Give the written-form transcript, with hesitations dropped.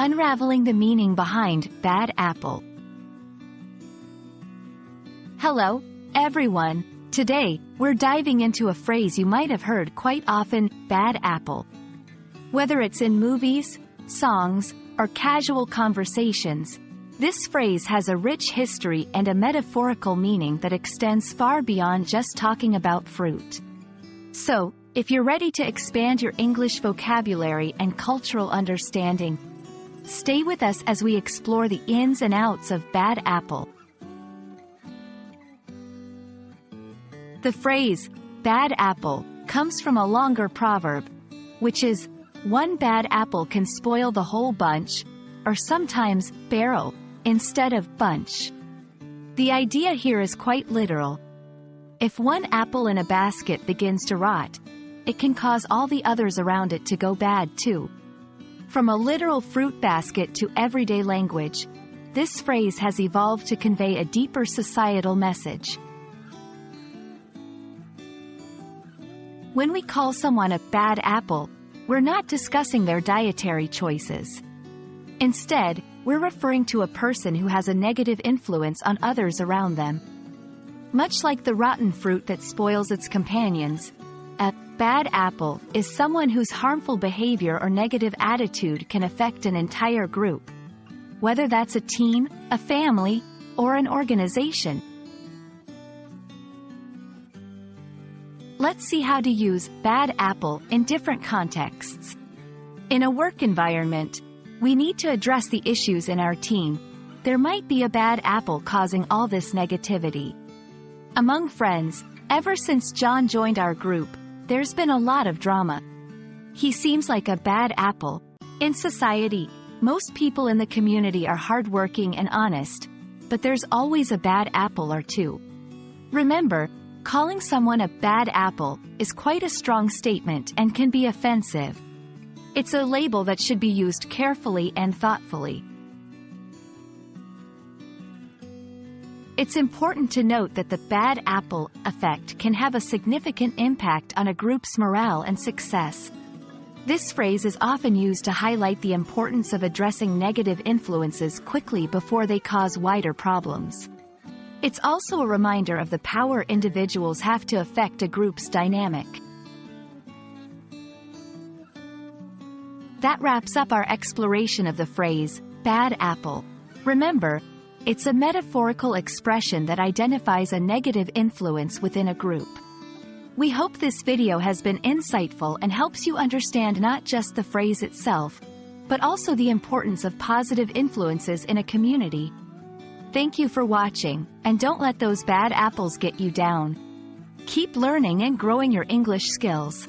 Unraveling the meaning behind bad apple. Hello, everyone. Today, we're diving into a phrase you might have heard quite often, bad apple. Whether it's in movies, songs, or casual conversations, this phrase has a rich history and a metaphorical meaning that extends far beyond just talking about fruit. So, if you're ready to expand your English vocabulary and cultural understanding, stay with us as we explore the ins and outs of bad apple. The phrase, bad apple, comes from a longer proverb, which is, one bad apple can spoil the whole bunch, or sometimes, barrel, instead of bunch. The idea here is quite literal. If one apple in a basket begins to rot, it can cause all the others around it to go bad too. From a literal fruit basket to everyday language, this phrase has evolved to convey a deeper societal message. When we call someone a bad apple, we're not discussing their dietary choices. Instead, we're referring to a person who has a negative influence on others around them. Much like the rotten fruit that spoils its companions, a bad apple is someone whose harmful behavior or negative attitude can affect an entire group, whether that's a team, a family, or an organization. Let's see how to use bad apple in different contexts. In a work environment, we need to address the issues in our team. There might be a bad apple causing all this negativity. Among friends, ever since John joined our group, there's been a lot of drama. He seems like a bad apple. In society, most people in the community are hardworking and honest, but there's always a bad apple or two. Remember, calling someone a bad apple is quite a strong statement and can be offensive. It's a label that should be used carefully and thoughtfully. It's important to note that the bad apple effect can have a significant impact on a group's morale and success. This phrase is often used to highlight the importance of addressing negative influences quickly before they cause wider problems. It's also a reminder of the power individuals have to affect a group's dynamic. That wraps up our exploration of the phrase, bad apple. Remember, it's a metaphorical expression that identifies a negative influence within a group. We hope this video has been insightful and helps you understand not just the phrase itself, but also the importance of positive influences in a community. Thank you for watching, and don't let those bad apples get you down. Keep learning and growing your English skills.